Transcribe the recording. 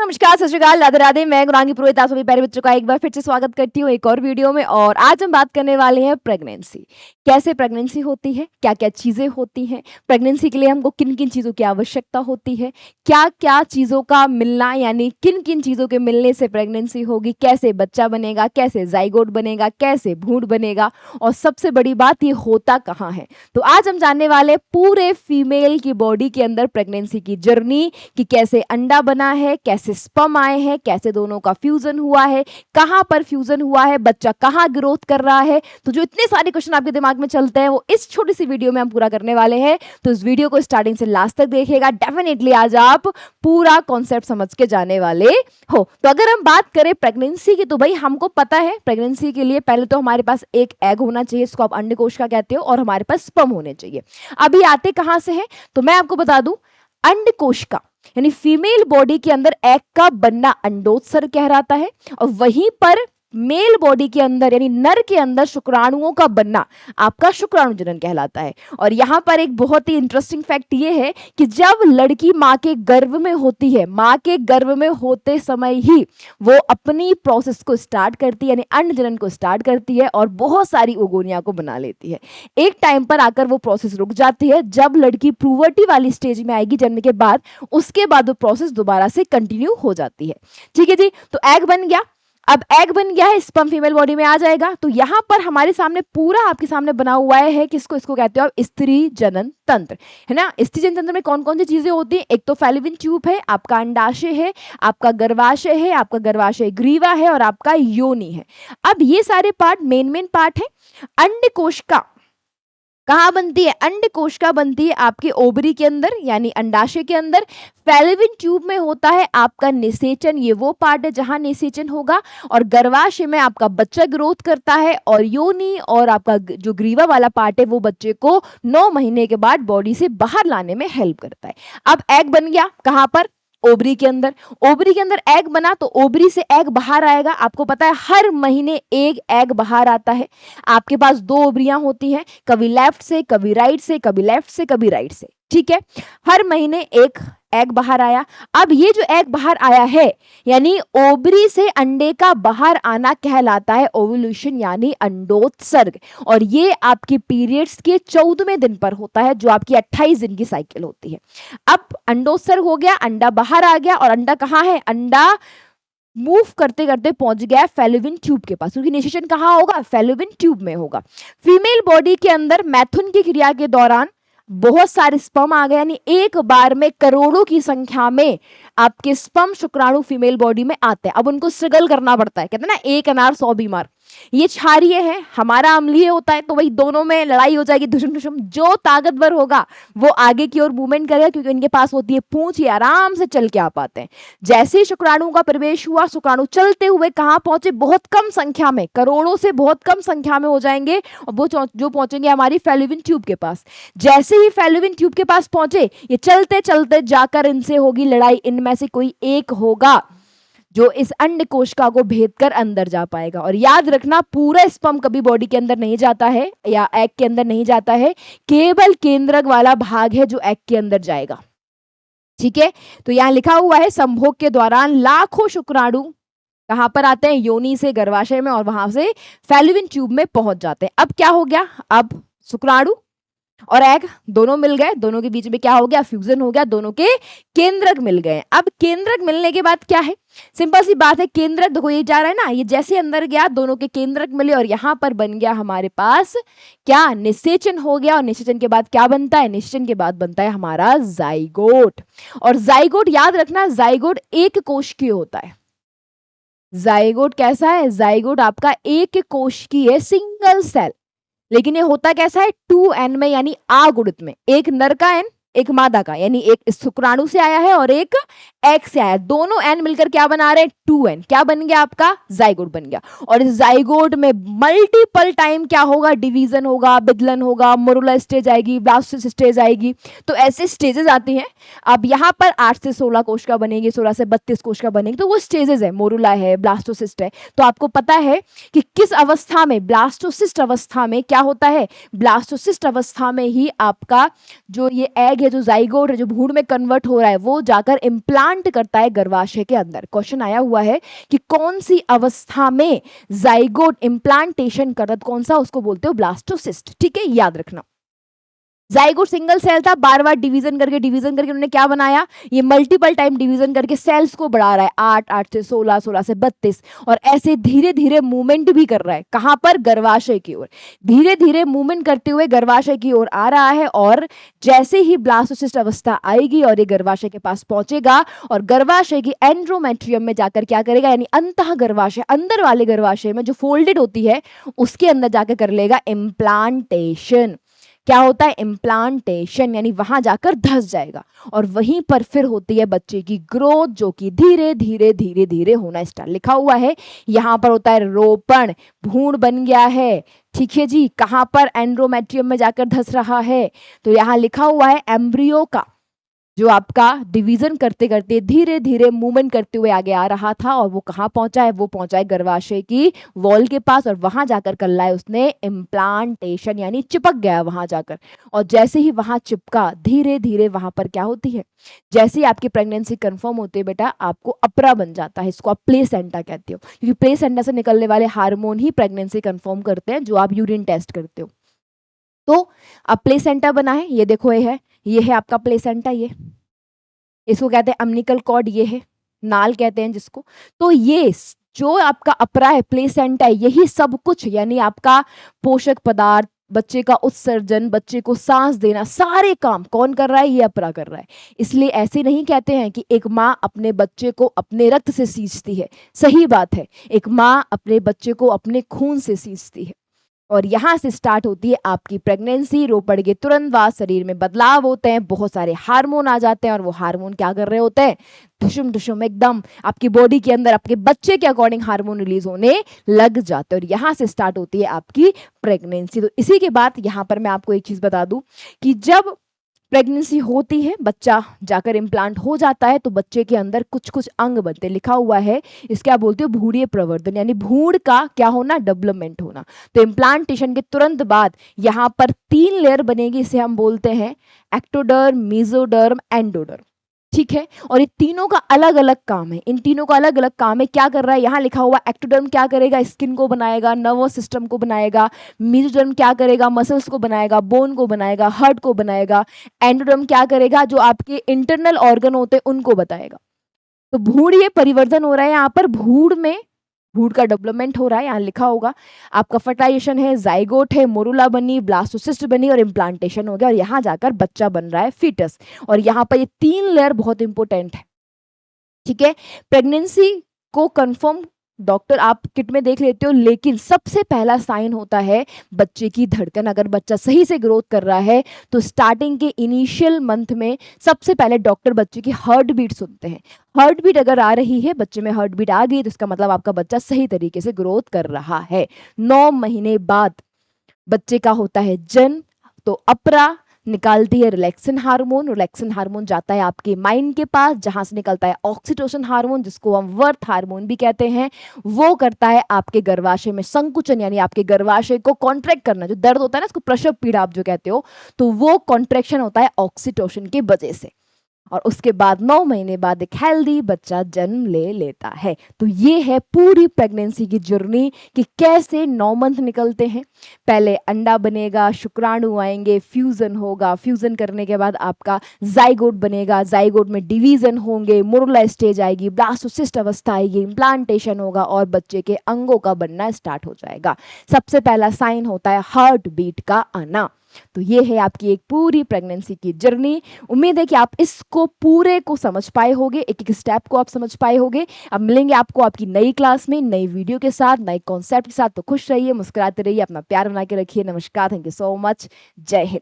नमस्कार, सत श्री अकाल, राधे राधे। मैं गुरांगी पुरोहित आप सभी प्यारे बच्चों का एक बार फिर से स्वागत करती हूँ एक और वीडियो में। और आज हम बात करने वाले हैं प्रेगनेंसी। कैसे प्रेगनेंसी होती है, क्या-क्या चीज़ें होती हैं, प्रेगनेंसी के लिए हमको किन-किन चीज़ों की आवश्यकता होती है, क्या-क्या चीज़ों का मिलना यानी किन-किन चीज़ों के मिलने से प्रेगनेंसी होगी, कैसे बच्चा बनेगा, कैसे ज़ाइगोट बनेगा, कैसे भ्रूण बनेगा और सबसे बड़ी बात ये होता कहाँ है। तो आज हम जानने वाले पूरे फीमेल की बॉडी के अंदर प्रेगनेंसी की जर्नी कि कैसे अंडा बना है, कैसे स्पर्म आए हैं, कैसे दोनों का फ्यूजन हुआ है, कहाँ पर फ्यूजन हुआ है, बच्चा कहाँ ग्रोथ कर रहा है। तो जो इतने सारे क्वेश्चन आपके दिमाग में चलते हैं वो इस छोटी सी वीडियो में हम पूरा करने वाले हैं। तो इस वीडियो को स्टार्टिंग से लास्ट तक देखिएगा, डेफिनेटली आज आप पूरा कॉन्सेप्ट समझ के जाने वाले हो। तो अगर हम बात करें प्रेगनेंसी की, तो भाई हमको पता है प्रेगनेंसी के लिए पहले तो हमारे पास एक एग होना चाहिए, इसको आप अंडकोश का कहते हो, और हमारे पास स्पर्म होने चाहिए। अभी आते कहाँ से हैं, तो मैं आपको बता दूं, अंडकोश का यानी फीमेल बॉडी के अंदर एग का बनना अंडोत्सर्ग कहलाता है, और वहीं पर मेल बॉडी के अंदर यानी नर के अंदर शुक्राणुओं का बनना आपका शुक्राणु जनन कहलाता है। और यहाँ पर एक बहुत ही इंटरेस्टिंग फैक्ट ये है कि जब लड़की माँ के गर्भ में होती है, माँ के गर्भ में होते समय ही वो अपनी प्रोसेस को स्टार्ट करती है यानी अंड जनन को स्टार्ट करती है और बहुत सारी ओगोनिया को बना लेती है। एक टाइम पर आकर वो प्रोसेस रुक जाती है, जब लड़की प्यूबर्टी वाली स्टेज में आएगी जन्म के बाद, उसके बाद वो प्रोसेस दोबारा से कंटिन्यू हो जाती है। ठीक है जी, तो एग बन गया। अब एग बन गया है, स्पर्म फीमेल बॉडी में आ जाएगा। तो यहाँ पर हमारे सामने पूरा आपके सामने बना हुआ है, किसको इसको कहते हो आप, स्त्री जनन तंत्र, है ना। स्त्री जनन तंत्र में कौन कौन सी चीजें होती हैं, एक तो फैलोपियन ट्यूब है, आपका अंडाशय है, आपका गर्भाशय है, आपका गर्भाशय ग्रीवा है और आपका योनि है। अब ये सारे पार्ट मेन पार्ट है। अंडकोश का कहाँ बनती है, अंडकोश का बनती है आपके ओवरी के अंदर यानी अंडाशय के अंदर। फैलोपियन ट्यूब में होता है आपका निषेचन, ये वो पार्ट है जहां निषेचन होगा, और गर्भाशय में आपका बच्चा ग्रोथ करता है, और योनि और आपका जो ग्रीवा वाला पार्ट है वो बच्चे को 9 महीने के बाद बॉडी से बाहर लाने में हेल्प करता है। अब एग बन गया कहां पर, ओवरी के अंदर। ओवरी के अंदर एग बना तो ओवरी से एग बाहर आएगा। आपको पता है हर महीने एक एग बाहर आता है। आपके पास 2 ओवरियां होती हैं, कभी लेफ्ट से, कभी राइट से, कभी लेफ्ट से, कभी राइट से। ठीक है, हर महीने एक एग बाहर आया। अब ये जो एग बाहर आया है यानी ओवरी से अंडे का बाहर आना कहलाता है ओव्यूलेशन यानी अंडोत्सर्ग, और ये आपकी पीरियड्स के 14वें दिन पर होता है, जो आपकी 28 दिन की साइकिल होती है। अब अंडोत्सर्ग हो गया, अंडा बाहर आ गया, और अंडा कहाँ है, अंडा मूव करते करते पहुंच गया फैलोपियन ट्यूब के पास, क्योंकि निषेचन कहाँ होगा, फैलोपियन ट्यूब में होगा। फीमेल बॉडी के अंदर मैथुन की क्रिया के दौरान बहुत सारे स्पर्म आ गए, यानी एक बार में करोड़ों की संख्या में आपके स्पर्म शुक्राणु फीमेल बॉडी में आते हैं। अब उनको स्ट्रगल करना पड़ता है, कहते हैं ना एक अनार 100 बीमार। ये क्षारीय है, हमारा अम्लीय होता है, तो वही दोनों में लड़ाई हो जाएगी, धुशुम धुशुम। जो ताकतवर होगा वो आगे की ओर मूवमेंट करेगा, क्योंकि उनके पास होती है पूंछ, ये आराम से चल के आ पाते हैं। जैसे ही शुक्राणु का प्रवेश हुआ, शुक्राणु चलते हुए कहाँ पहुंचे, बहुत कम संख्या में, करोड़ों से बहुत कम संख्या में हो जाएंगे, और वो जो पहुंचेंगे हमारी फैलोपियन ट्यूब के पास। जैसे ही फैलोपियन ट्यूब के पास पहुंचे, ये चलते चलते जाकर इनसे होगी लड़ाई, इनमें से कोई एक होगा जो इस अंडकोश का को भेद कर अंदर जा पाएगा। और याद रखना, पूरा स्पर्म कभी बॉडी के अंदर नहीं जाता है या एग के अंदर नहीं जाता है, केवल केंद्रक वाला भाग है जो एग के अंदर जाएगा। ठीक है, तो यहाँ लिखा हुआ है संभोग के दौरान लाखों शुक्राणु कहां पर आते हैं, योनि से गर्भाशय में, और वहां से फैलोपियन ट्यूब में पहुंच जाते हैं। अब क्या हो गया, अब शुक्राणु और एग दोनों मिल गए, दोनों के बीच में क्या हो गया, फ्यूजन हो गया, दोनों के केंद्रक मिल गए। अब केंद्रक मिलने के बाद क्या है, सिंपल सी बात है, केंद्रक देखो ये जा रहा है ना, ये जैसे अंदर गया दोनों के केंद्रक मिले, और यहां पर बन गया हमारे पास क्या, निषेचन हो गया। और निषेचन के बाद क्या बनता है, निषेचन के बाद बनता है हमारा जाइगोट। और जाइगोट याद रखना, जाइगोट एक कोशिकीय होता है। जाइगोट कैसा है, जाइगोट आपका एक कोशिकीय है, सिंगल सेल, लेकिन ये होता कैसा है, 2n में यानी आ गुणित में, एक नर का n एक मादा का, यानी एक शुक्राणु से आया है और एक एग से आया, दोनों n मिलकर क्या बना रहे हैं, 2n। क्या बन गया आपका, जाइगोट बन गया। और इस जाइगोट में मल्टीपल टाइम क्या होगा, डिवीजन होगा, विदलन होगा, मोरुला स्टेज आएगी, ब्लास्टोसिस्ट स्टेज आएगी, तो ऐसे स्टेजेस आती हैं। अब यहाँ पर 8 से 16 कोशिका बनेगी, 16 से 32 कोशिका बनेगी, तो वो स्टेजेस है, मोरुला है, ब्लास्टोसिस्ट है। तो आपको पता है कि किस अवस्था में, ब्लास्टोसिस्ट अवस्था में क्या होता है, ब्लास्टोसिस्ट अवस्था में ही आपका जो ये एग है, जो जाइगोट है, जो भ्रूण में कन्वर्ट हो रहा है, वो जाकर इम्प्लांट करता है गर्भाशय के अंदर। क्वेश्चन आया हुआ है कि कौन सी अवस्था में जाइगोट इम्प्लांटेशन करता है, कौन सा, उसको बोलते हो ब्लास्टोसिस्ट। ठीक है, याद रखना। जाइगोट सिंगल सेल था, बार बार डिवीजन करके उन्होंने क्या बनाया, ये मल्टीपल टाइम डिवीजन करके सेल्स को बढ़ा रहा है, 8 से 16, 16 से 32, और ऐसे धीरे धीरे मूवमेंट भी कर रहा है। कहां पर, गर्भाशय की ओर, धीरे धीरे मूवमेंट करते हुए गर्भाशय की ओर आ रहा है। और जैसे ही ब्लास्टोसिस्ट अवस्था आएगी और ये गर्भाशय के पास पहुंचेगा और गर्भाशय की एंड्रोमेट्रियम में जाकर क्या करेगा, यानी अंतः गर्भाशय, अंदर वाले गर्भाशय में जो फोल्डेड होती है उसके अंदर जाकर कर लेगा इम्प्लांटेशन। क्या होता है, इम्प्लांटेशन, यानी वहां जाकर धस जाएगा और वहीं पर फिर होती है बच्चे की ग्रोथ, जो कि धीरे धीरे धीरे धीरे होना स्टार्ट। लिखा हुआ है यहां पर होता है रोपण, भ्रूण बन गया है। ठीक है जी, कहां पर, एंड्रोमेट्रियम में जाकर धस रहा है। तो यहां लिखा हुआ है एम्ब्रियो का जो आपका डिवीजन करते करते धीरे धीरे मूवमेंट करते हुए आगे आ रहा था, और वो कहाँ पहुंचा है, वो पहुंचा है गर्भाशय की वॉल के पास, और वहां जाकर कर ला है उसने इम्प्लांटेशन, यानी चिपक गया वहां जाकर। और जैसे ही वहां चिपका, धीरे धीरे वहां पर क्या होती है, जैसे ही आपकी प्रेगनेंसी कंफर्म होती है बेटा, आपको अपरा बन जाता है। इसको आप प्लेसेंटा कहते हो, क्योंकि प्लेसेंटा से निकलने वाले हार्मोन ही प्रेगनेंसी कंफर्म करते हैं, जो आप यूरिन टेस्ट करते हो। तो अब प्लेसेंटा बना है, ये देखो ये है आपका प्लेसेंटा, ये इसको कहते हैं अम्निकल कॉर्ड, ये है नाल कहते हैं जिसको। तो ये जो आपका अपरा है, प्लेसेंटा है, यही सब कुछ, यानी आपका पोषक पदार्थ, बच्चे का उत्सर्जन, बच्चे को सांस देना, सारे काम कौन कर रहा है, ये अपरा कर रहा है। इसलिए ऐसे नहीं कहते हैं कि एक माँ अपने बच्चे को अपने रक्त से सींचती है, सही बात है, एक माँ अपने बच्चे को अपने खून से सींचती है। और यहाँ से स्टार्ट होती है आपकी प्रेगनेंसी। रोपण के तुरंत बाद शरीर में बदलाव होते हैं, बहुत सारे हार्मोन आ जाते हैं, और वो हार्मोन क्या कर रहे होते हैं, ढुशुम ढुशुम एकदम आपकी बॉडी के अंदर आपके बच्चे के अकॉर्डिंग हार्मोन रिलीज होने लग जाते हैं, और यहाँ से स्टार्ट होती है आपकी प्रेगनेंसी। तो इसी के बाद यहाँ पर मैं आपको एक चीज बता दूं कि जब प्रेगनेंसी होती है, बच्चा जाकर इम्प्लांट हो जाता है, तो बच्चे के अंदर कुछ कुछ अंग बनते, लिखा हुआ है इसके क्या बोलते हो, भ्रूणीय प्रवर्धन, यानी भ्रूण का क्या होना, डेवलपमेंट होना। तो इम्प्लांटेशन के तुरंत बाद यहाँ पर 3 लेयर बनेगी, इसे हम बोलते हैं एक्टोडर्म, मेसोडर्म, एंडोडर्म। ठीक है, और ये तीनों का अलग अलग काम है, इन तीनों का अलग अलग काम है। क्या कर रहा है, यहाँ लिखा हुआ एक्टोडर्म क्या करेगा, स्किन को बनाएगा, नर्वस सिस्टम को बनाएगा। मेसोडर्म क्या करेगा, मसल्स को बनाएगा, बोन को बनाएगा, हार्ट को बनाएगा। एंडोडर्म क्या करेगा, जो आपके इंटरनल ऑर्गन होते हैं उनको बताएगा। तो भ्रूण ये परिवर्तन हो रहा है, यहाँ पर भ्रूण में भ्रूण का डेवलपमेंट हो रहा है। यहाँ लिखा होगा आपका फर्टाइजेशन है, जाइगोट है, मोरुला बनी, ब्लास्टोसिस्ट बनी, और इम्प्लांटेशन हो गया, और यहाँ जाकर बच्चा बन रहा है, फीटस। और यहाँ पर ये 3 लेयर बहुत इंपॉर्टेंट है। ठीक है, प्रेगनेंसी को कंफर्म डॉक्टर आप किट में देख लेते हो, लेकिन सबसे पहला साइन होता है बच्चे की धड़कन। अगर बच्चा सही से ग्रोथ कर रहा है तो स्टार्टिंग के इनिशियल मंथ में सबसे पहले डॉक्टर बच्चे की हार्ट बीट सुनते हैं। हार्ट बीट अगर आ रही है, बच्चे में हार्ट बीट आ गई, तो इसका मतलब आपका बच्चा सही तरीके से ग्रोथ कर रहा है। 9 महीने बाद बच्चे का होता है जन्म। तो अपरा निकालती है रिलैक्सिन हार्मोन, रिलैक्सिन हार्मोन जाता है आपके माइंड के पास, जहां से निकलता है ऑक्सीटोसिन हार्मोन, जिसको हम वर्थ हार्मोन भी कहते हैं। वो करता है आपके गर्भाशय में संकुचन, यानी आपके गर्भाशय को कॉन्ट्रैक्ट करना, जो दर्द होता है ना, इसको प्रसव पीड़ा आप जो कहते हो, तो वो कॉन्ट्रैक्शन होता है ऑक्सीटोसिन की वजह से। और उसके बाद 9 महीने बाद एक हेल्दी बच्चा जन्म ले लेता है। तो ये है पूरी प्रेगनेंसी की जर्नी कि कैसे 9 मंथ निकलते हैं। पहले अंडा बनेगा, शुक्राणु आएंगे, फ्यूजन होगा, फ्यूजन करने के बाद आपका जाइगोट बनेगा, जाइगोट में डिवीजन होंगे, मोरुला स्टेज आएगी, ब्लास्टोसिस्ट अवस्था आएगी, इम्प्लांटेशन होगा, और बच्चे के अंगों का बनना स्टार्ट हो जाएगा। सबसे पहला साइन होता है हार्ट बीट का आना। तो ये है आपकी एक पूरी प्रेगनेंसी की जर्नी। उम्मीद है कि आप इसको पूरे को समझ पाए होगे, एक एक स्टेप को आप समझ पाए होगे। अब मिलेंगे आपको आपकी नई क्लास में, नई वीडियो के साथ, नए कॉन्सेप्ट के साथ। तो खुश रहिए, मुस्कुराते रहिए, अपना प्यार बना के रखिए। नमस्कार, थैंक यू सो मच, जय हिंद।